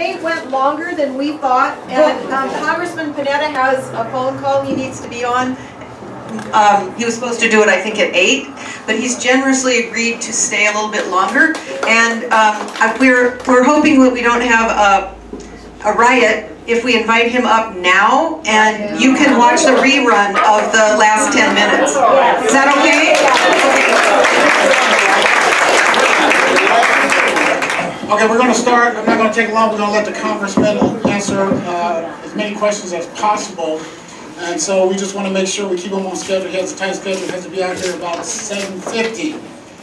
today went longer than we thought, and Congressman Panetta has a phone call he needs to be on. He was supposed to do it, I think, at 8, but he's generously agreed to stay a little bit longer. And we're hoping that we don't have a riot if we invite him up now, and you can watch the rerun of the last 10 minutes. Is that okay? Okay, we're going to start. I'm not going to take long. We're going to let the congressman answer as many questions as possible. And so we just want to make sure we keep him on schedule. He has a tight schedule. He has to be out here about 7:50.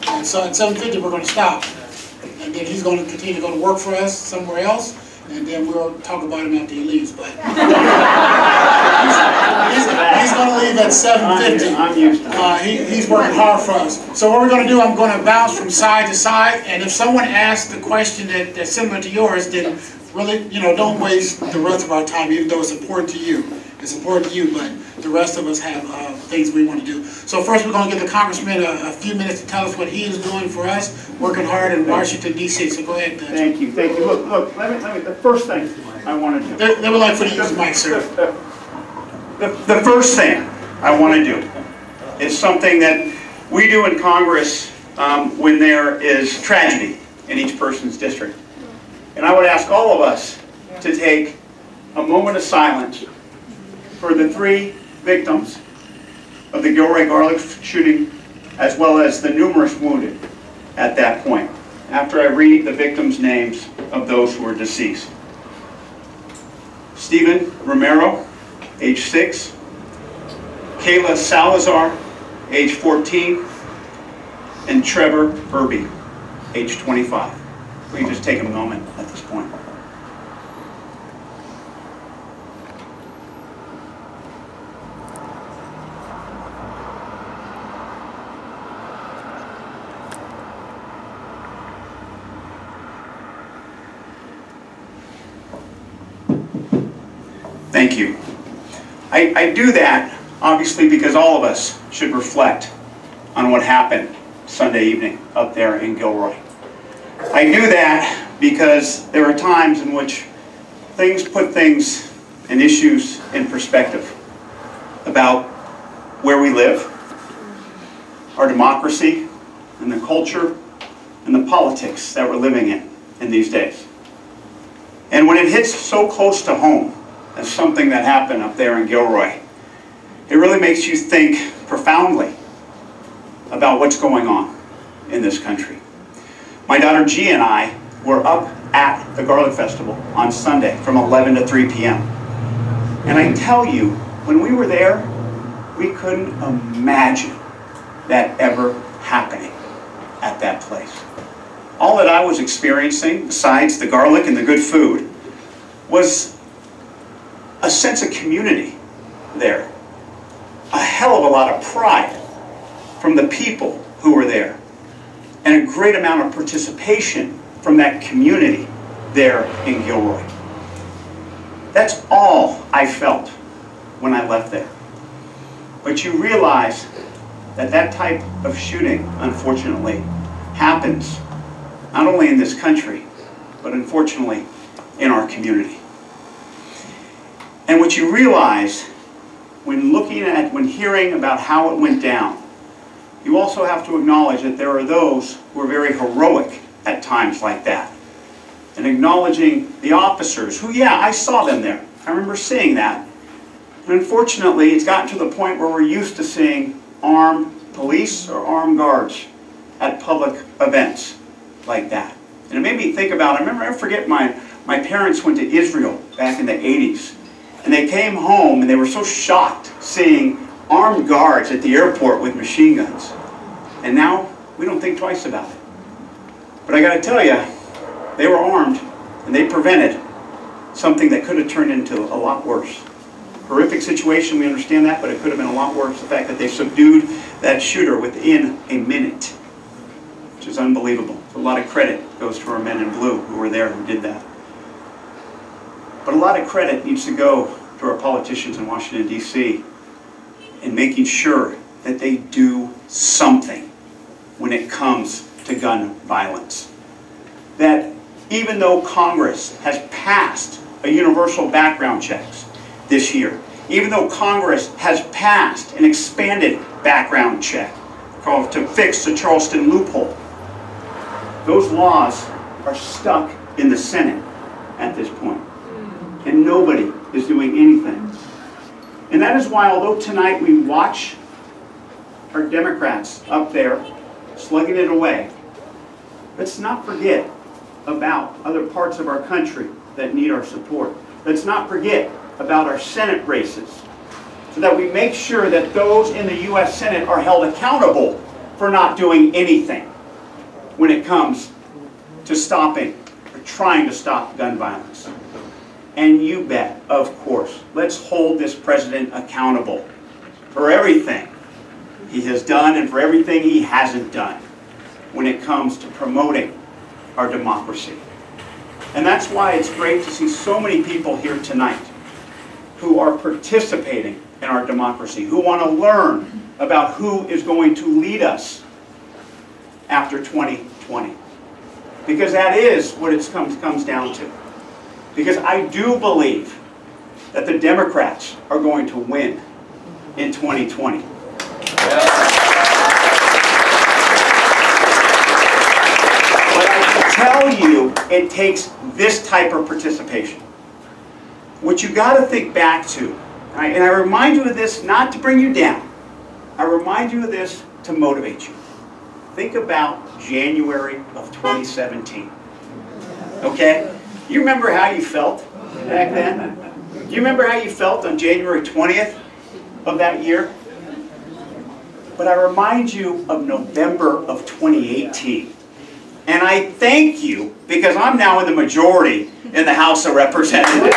And so at 7:50 we're going to stop. And then he's going to continue to go to work for us somewhere else. And then we'll talk about him after he leaves. But he's going to leave at 7:50. I'm used to it. He's working hard for us. So what we're going to do, I'm going to bounce from side to side. And if someone asks a question that's similar to yours, then really, don't waste the rest of our time, even though it's important to you. It's important to you, but the rest of us have things we want to do. So first we're going to give the congressman a few minutes to tell us what he is doing for us, working hard in Washington, D.C. So go ahead, Dutch. Thank you. Look, let me, the first thing I want to do. They would like for you to use the mic, sir. The first thing I want to do is something that we do in Congress when there is tragedy in each person's district. And I would ask all of us to take a moment of silence for the 3 victims of the Gilroy Garlic shooting, as well as the numerous wounded at that point, after I read the victims' names of those who were deceased. Stephen Romero, age 6, Kayla Salazar, age 14, and Trevor Irby, age 25. We can just take a moment at this point. Thank you. I do that, obviously, because all of us should reflect on what happened Sunday evening up there in Gilroy. I do that because there are times in which things put things and issues in perspective about where we live, our democracy, and the culture, and the politics that we're living in these days. And when it hits so close to home, as something that happened up there in Gilroy, it really makes you think profoundly about what's going on in this country. My daughter G and I were up at the Garlic Festival on Sunday from 11 to 3 p.m. And I tell you, when we were there, we couldn't imagine that ever happening at that place. All that I was experiencing, besides the garlic and the good food, was a sense of community there. A hell of a lot of pride from the people who were there. And a great amount of participation from that community there in Gilroy. That's all I felt when I left there. But you realize that that type of shooting, unfortunately, happens not only in this country, but unfortunately in our community. And what you realize when hearing about how it went down, you also have to acknowledge that there are those who are very heroic at times like that. And acknowledging the officers who, yeah, I saw them there. I remember seeing that. And unfortunately, it's gotten to the point where we're used to seeing armed police or armed guards at public events like that. And it made me think about, I forget my parents went to Israel back in the 80s. And they came home and they were so shocked seeing armed guards at the airport with machine guns. And now we don't think twice about it. But I got to tell you, they were armed and they prevented something that could have turned into a lot worse. Horrific situation, we understand that, but it could have been a lot worse. The fact that they subdued that shooter within a minute, which is unbelievable. A lot of credit goes to our men in blue who were there who did that. But a lot of credit needs to go to our politicians in Washington, D.C. in making sure that they do something when it comes to gun violence. That even though Congress has passed a universal background checks this year, even though Congress has passed an expanded background check called to fix the Charleston loophole, those laws are stuck in the Senate at this point, and nobody is doing anything. And that is why, although tonight we watch our Democrats up there slugging it away, let's not forget about other parts of our country that need our support. Let's not forget about our Senate races, so that we make sure that those in the U.S. Senate are held accountable for not doing anything when it comes to stopping or trying to stop gun violence. And you bet, of course, let's hold this president accountable for everything he has done and for everything he hasn't done when it comes to promoting our democracy. And that's why it's great to see so many people here tonight who are participating in our democracy, who want to learn about who is going to lead us after 2020. Because that is what it comes down to. Because I do believe that the Democrats are going to win in 2020. But I can tell you, it takes this type of participation. What you got to think back to, and I remind you of this not to bring you down, I remind you of this to motivate you. Think about January of 2017. Okay? You remember how you felt back then? Do you remember how you felt on January 20th of that year? But I remind you of November of 2018. And I thank you because I'm now in the majority in the House of Representatives.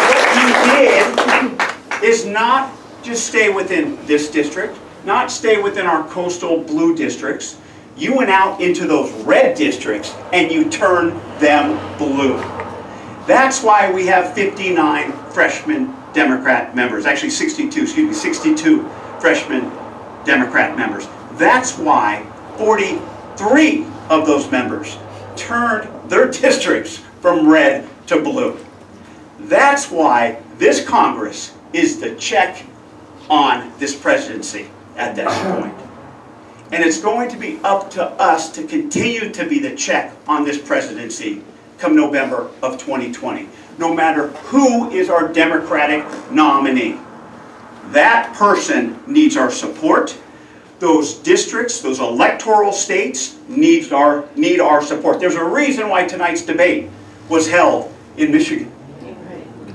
What you did is not just stay within this district, not stay within our coastal blue districts. You went out into those red districts and you turned them blue. That's why we have 59 freshman Democrat members. Actually 62 freshman Democrat members. That's why 43 of those members turned their districts from red to blue. That's why this Congress is the check on this presidency at this point. And it's going to be up to us to continue to be the check on this presidency come November of 2020. No matter who is our Democratic nominee. That person needs our support. Those districts, those electoral states need our support. There's a reason why tonight's debate was held in Michigan.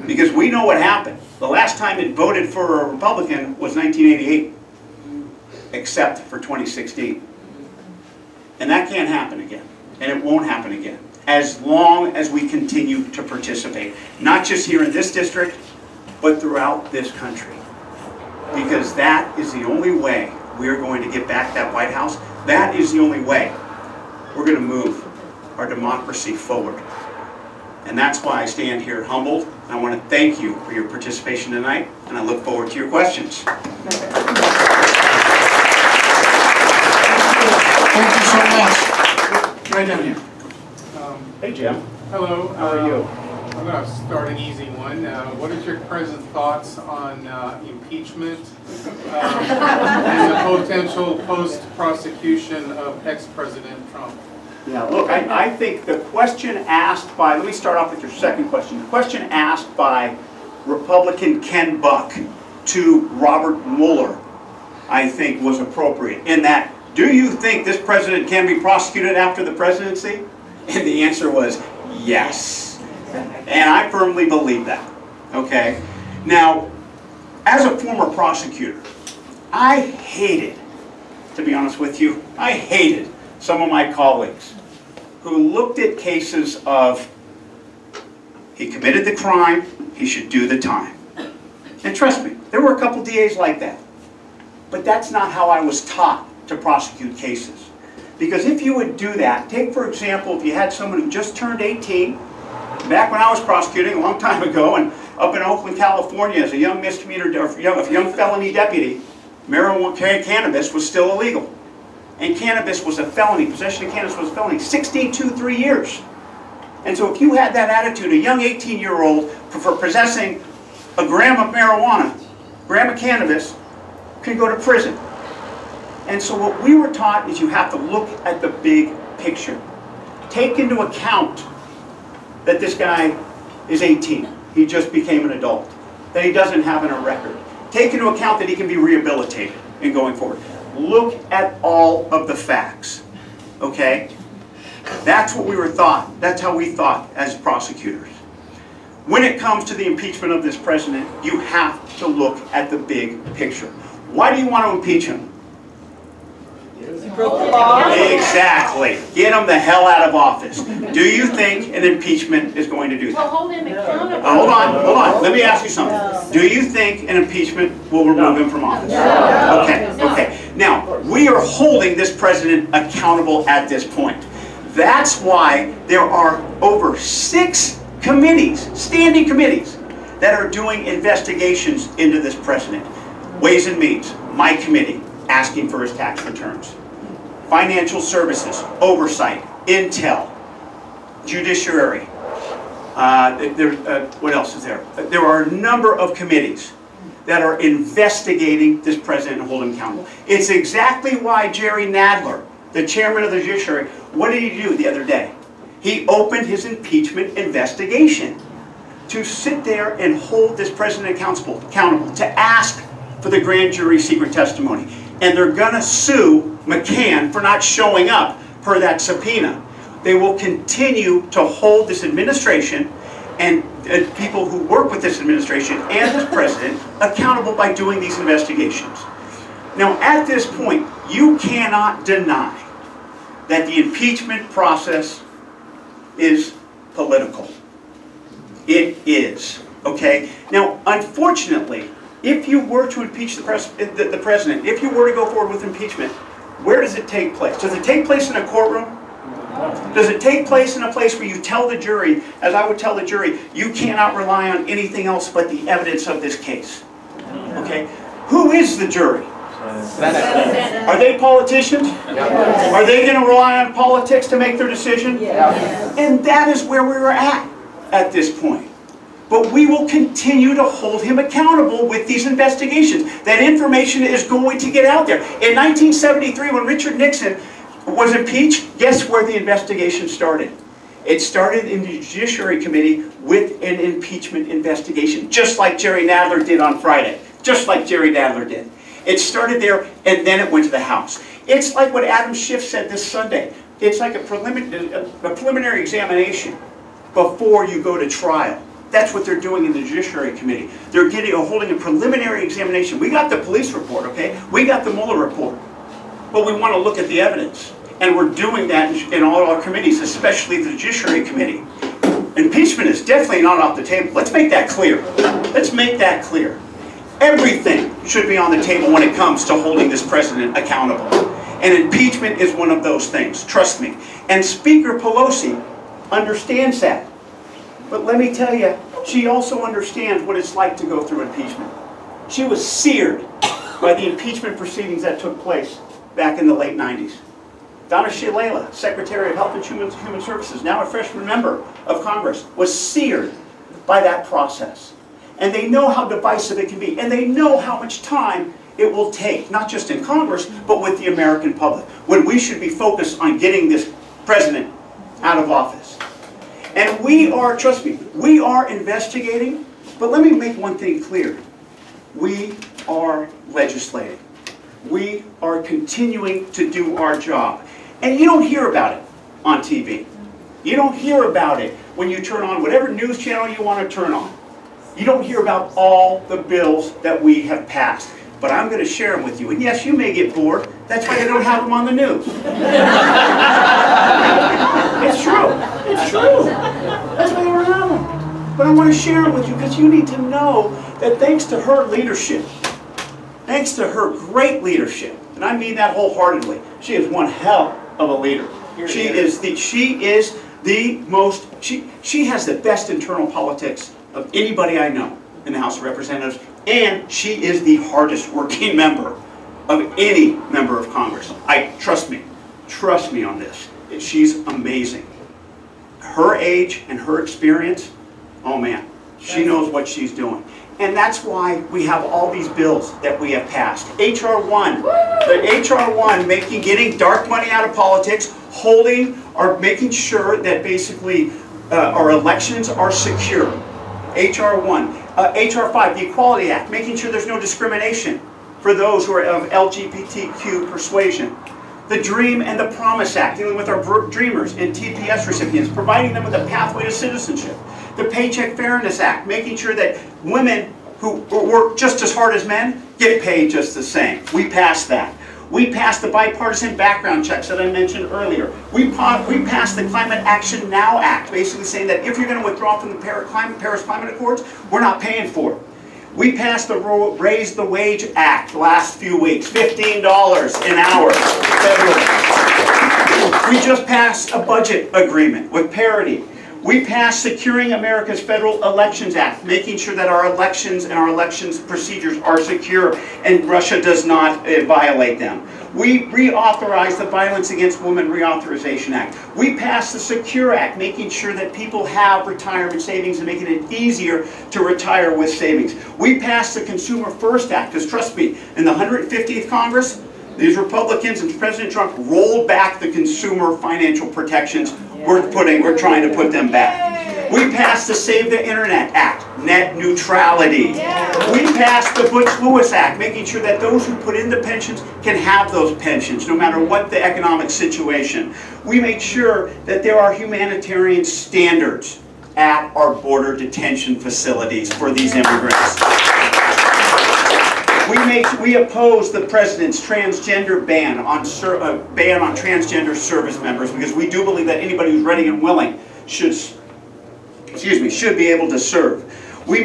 Because we know what happened. The last time it voted for a Republican was 1988. Except for 2016. And that can't happen again. And it won't happen again. As long as we continue to participate. Not just here in this district, but throughout this country. Because that is the only way we're going to get back that White House. That is the only way we're going to move our democracy forward. And that's why I stand here humbled. And I want to thank you for your participation tonight. And I look forward to your questions. Thank you so much. Right down here. Hey, Jim. Hello. How are you? I'm going to start an easy one. What is your present thoughts on impeachment and the potential post-prosecution of ex-President Trump? Yeah, look, I think the question asked by, let me start off with your second question. The question asked by Republican Ken Buck to Robert Mueller, I think, was appropriate in that, do you think this president can be prosecuted after the presidency? And the answer was yes. And I firmly believe that. Okay? Now, as a former prosecutor, I hated, to be honest with you, I hated some of my colleagues who looked at cases of, he committed the crime, he should do the time. And trust me, there were a couple DAs like that. But that's not how I was taught to prosecute cases. Because if you would do that, take for example, if you had someone who just turned 18, back when I was prosecuting a long time ago, and up in Oakland, California, as a young misdemeanor, or young felony deputy, marijuana, cannabis was still illegal. And cannabis was a felony. Possession of cannabis was a felony. 16 to 3 years. And so if you had that attitude, a young 18-year-old for possessing a gram of marijuana, gram of cannabis, could go to prison. And so what we were taught is you have to look at the big picture. Take into account that this guy is 18. He just became an adult. That he doesn't have a record. Take into account that he can be rehabilitated in going forward. Look at all of the facts. Okay? That's what we were taught. That's how we thought as prosecutors. When it comes to the impeachment of this president, you have to look at the big picture. Why do you want to impeach him? He broke the law. Exactly. Get him the hell out of office. Do you think an impeachment is going to do that? Well, hold him accountable. Hold on. Let me ask you something. Do you think an impeachment will remove him from office? No. Okay. Now, we are holding this president accountable at this point. That's why there are over 6 committees, standing committees, that are doing investigations into this president. Ways and Means, my committee, asking for his tax returns. Financial Services, Oversight, Intel, Judiciary. What else is there? There are a number of committees that are investigating this president and holding him accountable. It's exactly why Jerry Nadler, the chairman of the Judiciary, what did he do the other day? He opened his impeachment investigation to sit there and hold this president accountable, to ask for the grand jury secret testimony. And they're going to sue McCann for not showing up per that subpoena. They will continue to hold this administration and people who work with this administration and this president accountable by doing these investigations. Now, at this point, you cannot deny that the impeachment process is political. It is, okay? Now, unfortunately, if you were to impeach the president, if you were to go forward with impeachment, where does it take place? Does it take place in a courtroom? Does it take place in a place where you tell the jury, as I would tell the jury, you cannot rely on anything else but the evidence of this case? Okay? Who is the jury? Are they politicians? Are they going to rely on politics to make their decision? And that is where we're at this point. But we will continue to hold him accountable with these investigations. That information is going to get out there. In 1973, when Richard Nixon was impeached, guess where the investigation started? It started in the Judiciary Committee with an impeachment investigation, just like Jerry Nadler did on Friday. Just like Jerry Nadler did. It started there, and then it went to the House. It's like what Adam Schiff said this Sunday. It's like a preliminary examination before you go to trial. That's what they're doing in the Judiciary Committee. They're holding a preliminary examination. We got the police report, okay? We got the Mueller report. But we want to look at the evidence. And we're doing that in all our committees, especially the Judiciary Committee. Impeachment is definitely not off the table. Let's make that clear. Let's make that clear. Everything should be on the table when it comes to holding this president accountable. And impeachment is one of those things, trust me. And Speaker Pelosi understands that. But let me tell you, she also understands what it's like to go through impeachment. She was seared by the impeachment proceedings that took place back in the late 90s. Donna Shalala, Secretary of Health and Human Services, now a freshman member of Congress, was seared by that process. And they know how divisive it can be. And they know how much time it will take, not just in Congress, but with the American public, when we should be focused on getting this president out of office. And we are, trust me, we are investigating, but let me make one thing clear. We are legislating. We are continuing to do our job. And you don't hear about it on TV. You don't hear about it when you turn on whatever news channel you want to turn on. You don't hear about all the bills that we have passed. But I'm going to share them with you. And yes, you may get bored. That's why they don't have them on the news. It's true. It's true. That's why they don't have them. But I want to share them with you because you need to know that thanks to her leadership, thanks to her great leadership, and I mean that wholeheartedly, she is one hell of a leader. She has the best internal politics of anybody I know in the House of Representatives, and she is the hardest working member of any member of Congress. Trust me on this. She's amazing. Her age and her experience, oh man, she knows what she's doing. And that's why we have all these bills that we have passed. H.R. 1, the H.R. 1 getting dark money out of politics, making sure that basically our elections are secure. H.R. 1. H.R. 5, the Equality Act, making sure there's no discrimination for those who are of LGBTQ persuasion. The DREAM and the PROMISE Act, dealing with our Dreamers and TPS recipients, providing them with a pathway to citizenship. The Paycheck Fairness Act, making sure that women who work just as hard as men get paid just the same. We passed that. We passed the bipartisan background checks that I mentioned earlier. We passed the Climate Action Now Act, basically saying that if you're going to withdraw from the Paris Climate Accords, we're not paying for it. We passed the Raise the Wage Act last few weeks, $15 an hour federally. We just passed a budget agreement with parity. We passed Securing America's Federal Elections Act, making sure that our elections and our elections procedures are secure and Russia does not violate them. We reauthorized the Violence Against Women Reauthorization Act. We passed the Secure Act, making sure that people have retirement savings and making it easier to retire with savings. We passed the Consumer First Act, because trust me, in the 150th Congress, these Republicans and President Trump rolled back the consumer financial protections. We're trying to put them back. We passed the Save the Internet Act, net neutrality. We passed the Butch-Lewis Act, making sure that those who put in the pensions can have those pensions, no matter what the economic situation. We made sure that there are humanitarian standards at our border detention facilities for these immigrants. We opposed the president's transgender ban on transgender service members, because we do believe that anybody who's ready and willing should be able to serve. We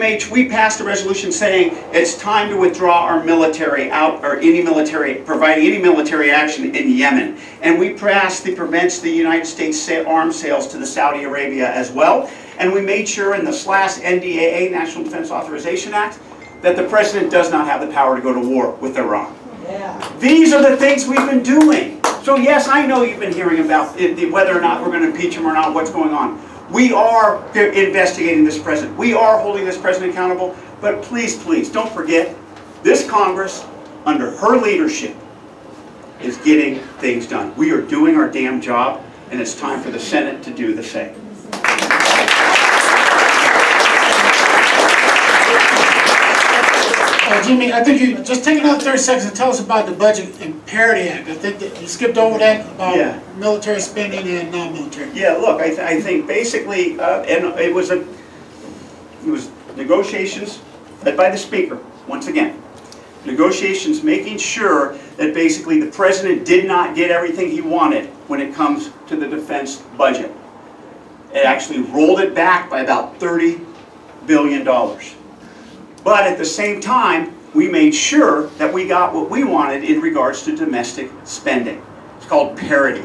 passed a resolution saying it's time to withdraw our military out, or providing any military action in Yemen. And we passed the prevents the United States arms sales to the Saudi Arabia as well. And we made sure in the NDAA, National Defense Authorization Act, that the president does not have the power to go to war with Iran. These are the things we've been doing. So yes, I know you've been hearing about whether or not we're going to impeach him or not, what's going on. We are investigating this president. We are holding this president accountable. But please, please, don't forget, this Congress, under her leadership, is getting things done. We are doing our damn job, and it's time for the Senate to do the same. Jimmy, I think you just take another 30 seconds and tell us about the Budget and Parity Act. I think that you skipped over that about military spending and non-military. Yeah, look, I think basically, and it was negotiations led by the Speaker, once again. Negotiations making sure that basically the President did not get everything he wanted when it comes to the defense budget. It actually rolled it back by about $30 billion. But at the same time, we made sure that we got what we wanted in regards to domestic spending. It's called parity.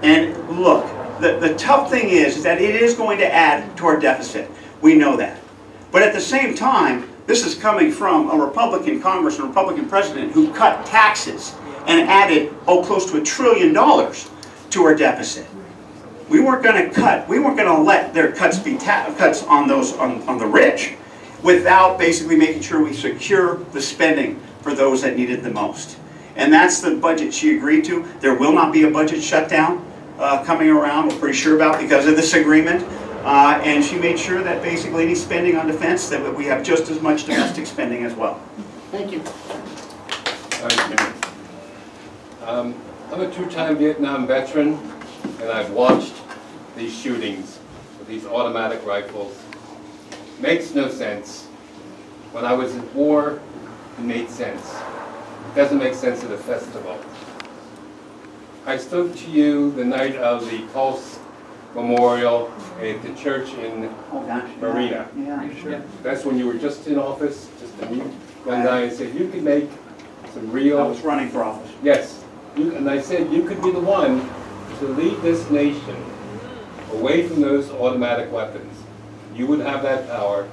And look, the tough thing is that it is going to add to our deficit. We know that. But at the same time, this is coming from a Republican Congress and a Republican President who cut taxes and added, close to $1 trillion to our deficit. We weren't going to cut. We weren't going to let their cuts be cuts on the rich, without basically making sure we secure the spending for those that need it the most. And that's the budget she agreed to. There will not be a budget shutdown coming around, we're pretty sure about, because of this agreement. And she made sure that basically any spending on defense, that we have just as much domestic spending as well. Thank you. I'm a two-time Vietnam veteran, and I've watched these shootings with these automatic rifles. Makes no sense. When I was at war, it made sense. It doesn't make sense at a festival. I spoke to you the night of the Pulse Memorial at the church in Marina. Yeah, sure. That's when you were just in office, just a new young guy, and said you could make some real... I was running for office. Yes. And I said you could be the one to lead this nation away from those automatic weapons. You would have that power.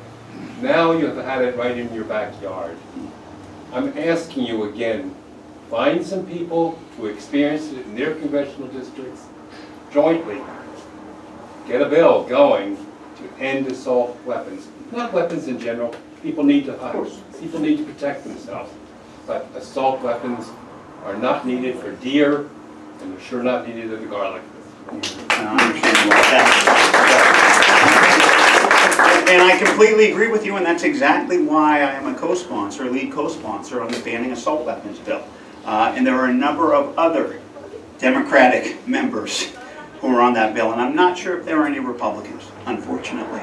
Now you have had it right in your backyard. I'm asking you again, find some people who experience it in their congressional districts, jointly get a bill going to end assault weapons. Not weapons in general. People need to hunt. People need to protect themselves. But assault weapons are not needed for deer, and they're sure not needed at the garlic. And I completely agree with you, and that's exactly why I am a co-sponsor, lead co-sponsor on the banning assault weapons bill. And there are a number of other Democratic members who are on that bill, and I'm not sure if there are any Republicans, unfortunately.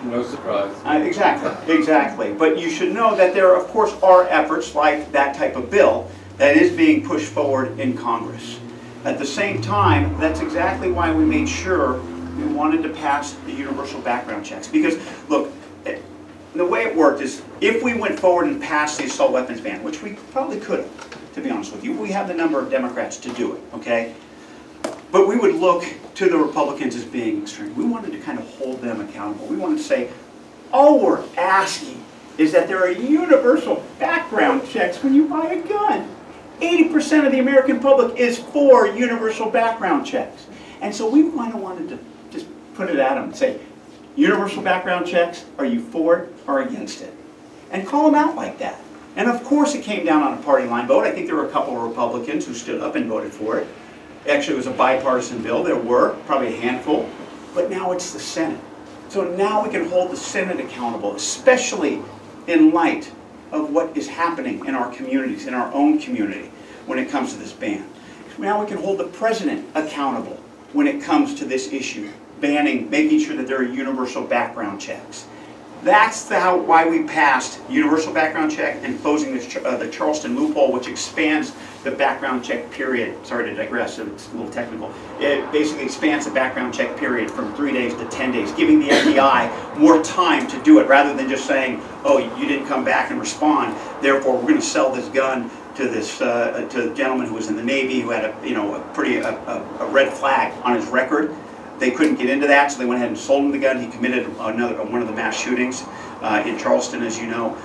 No surprise. Exactly. But you should know that there, of course, are efforts like that type of bill that is being pushed forward in Congress. At the same time, that's exactly why we made sure we wanted to pass the universal background checks. Because, look, the way it worked is if we went forward and passed the assault weapons ban, which we probably could have, to be honest with you, we have the number of Democrats to do it, okay? But we would look to the Republicans as being extreme. We wanted to kind of hold them accountable. We wanted to say, all we're asking is that there are universal background checks when you buy a gun. 80% of the American public is for universal background checks. And so we kind of wanted to just put it at them and say, universal background checks, are you for it or against it? And call them out like that. And of course it came down on a party line vote. I think there were a couple of Republicans who stood up and voted for it. Actually, it was a bipartisan bill. There were probably a handful. But now it's the Senate. So now we can hold the Senate accountable, especially in light of what is happening in our communities, in our own community, when it comes to this ban. Now we can hold the president accountable when it comes to this issue, banning, making sure that there are universal background checks. That's why we passed universal background check and closing the Charleston loophole, which expands the background check period. Sorry to digress, it's a little technical. It basically expands the background check period from 3 days to 10 days, giving the FBI more time to do it, rather than just saying, oh, you didn't come back and respond, therefore we're going to sell this gun to this to a gentleman who was in the Navy who had a red flag on his record. They couldn't get into that, so they went ahead and sold him the gun. He committed one of the mass shootings in Charleston, as you know,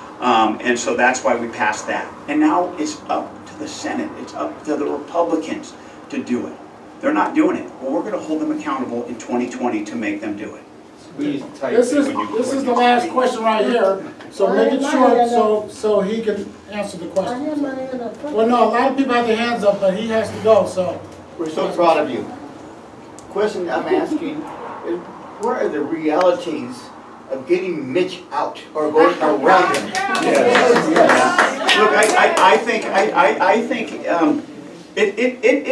and so that's why we passed that. And now it's up to the Senate, it's up to the Republicans to do it. They're not doing it. Well, we're going to hold them accountable in 2020 to make them do it. This is the last question right here, so make it short so he can answer the question. Well, no, a lot of people have their hands up, but he has to go, so. We're so proud of you. Question I'm asking is, what are the realities of getting Mitch out or going around him? Look, I think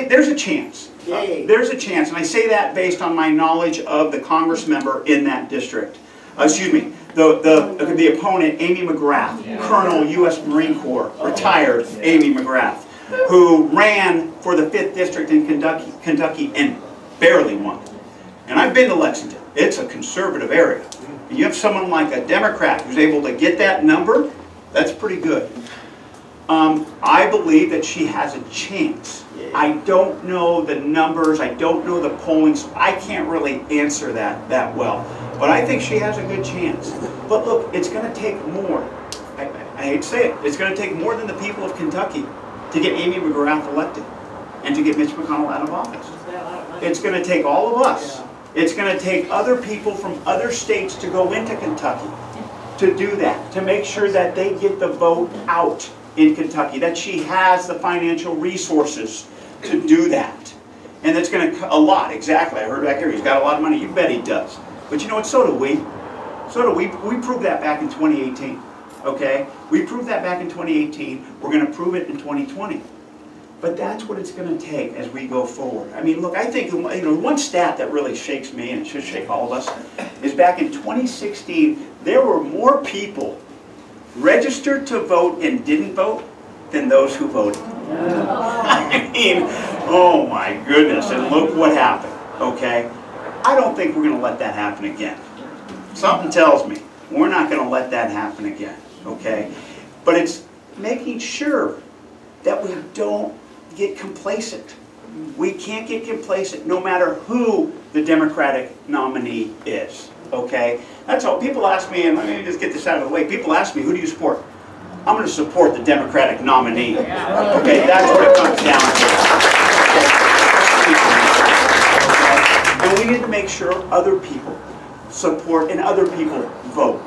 there's a chance. There's a chance, and I say that based on my knowledge of the Congress member in that district. Excuse me, the opponent, Amy McGrath, Colonel, U.S. Marine Corps, retired Amy McGrath, who ran for the 5th District in Kentucky and barely won. And I've been to Lexington. It's a conservative area. And you have someone like a Democrat who's able to get that number, that's pretty good. I believe that she has a chance. I don't know the numbers, I don't know the polling, so I can't really answer that well. But I think she has a good chance. But look, it's going to take more. I hate to say it, it's going to take more than the people of Kentucky to get Amy McGrath elected and to get Mitch McConnell out of office. It's going to take all of us. It's going to take other people from other states to go into Kentucky to do that, to make sure that they get the vote out in Kentucky, that she has the financial resources to do that. And that's going to, a lot, exactly. I heard back here, he's got a lot of money. You bet he does. But you know what, so do we. So do we. We proved that back in 2018, okay? We proved that back in 2018. We're going to prove it in 2020. But that's what it's going to take as we go forward. I mean, look, I think, one stat that really shakes me, and it should shake all of us, is back in 2016, there were more people registered to vote and didn't vote than those who voted. I mean, oh my goodness, and look what happened, okay? I don't think we're going to let that happen again. Something tells me we're not going to let that happen again, okay? But it's making sure that we don't get complacent. We can't get complacent no matter who the Democratic nominee is, okay? That's all. People ask me, and let me just get this out of the way, people ask me, who do you support? I'm going to support the Democratic nominee. Okay, that's what it comes down to. And we need to make sure other people support and other people vote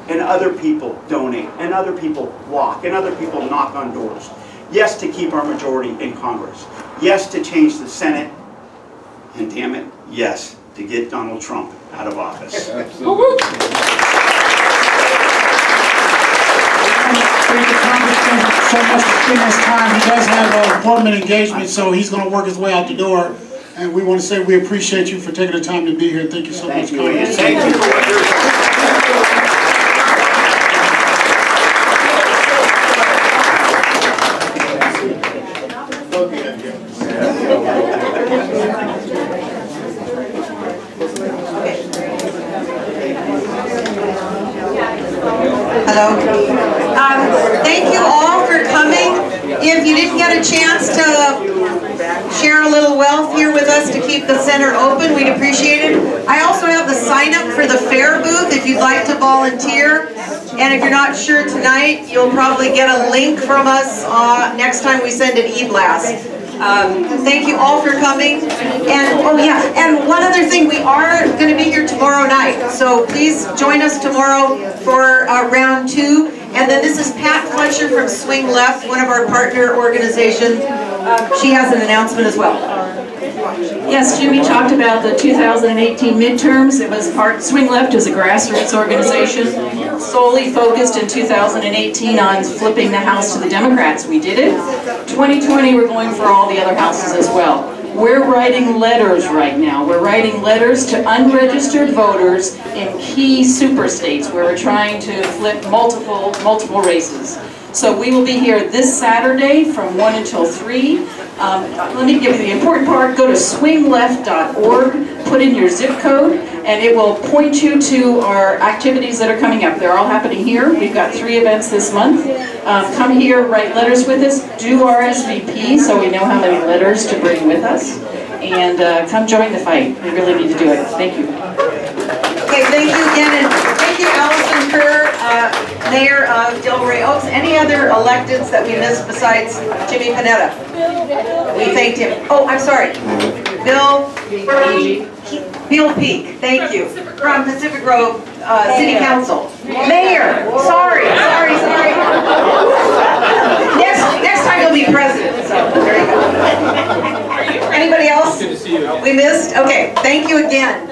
and other people donate and other people walk and other people knock on doors. Yes, to keep our majority in Congress. Yes, to change the Senate. And damn it, yes, to get Donald Trump out of office. Absolutely. Thank the Congressman so much for spending his time. He does have an appointment engagement, so he's going to work his way out the door. And we want to say we appreciate you for taking the time to be here. Thank you so much, Congressman. Thank you for what you're doing. Hello. Thank you all for coming. If you didn't get a chance to share a little wealth here with us to keep the center open, we'd appreciate it. I also have the sign up for the fair booth if you'd like to volunteer. And if you're not sure tonight, you'll probably get a link from us next time we send an e-blast. Thank you all for coming. And oh yeah, and one other thing, we are going to be here tomorrow night. So please join us tomorrow for round 2. And then this is Pat Fletcher from Swing Left, one of our partner organizations. She has an announcement as well. Yes, Jimmy talked about the 2018 midterms. It was Swing Left is a grassroots organization solely focused in 2018 on flipping the House to the Democrats. We did it. 2020 we're going for all the other houses as well. We're writing letters right now. We're writing letters to unregistered voters in key super states where we're trying to flip multiple races. So we will be here this Saturday from 1 until 3. Let me give you the important part. Go to swingleft.org, put in your zip code, and it will point you to our activities that are coming up. They're all happening here. We've got 3 events this month. Come here, write letters with us, do RSVP so we know how many letters to bring with us, and come join the fight. We really need to do it. Thank you. Okay, thank you again, and thank you, Allison Kerr, Mayor of Delray Oaks. Any other electeds that we missed besides Jimmy Panetta? We thanked him. Oh, I'm sorry. Bill Peak, thank you, from Pacific Grove City Council. Mayor, sorry. Next time you'll be president, so there you go. Anybody else? Good to see you. We missed? Okay, thank you again.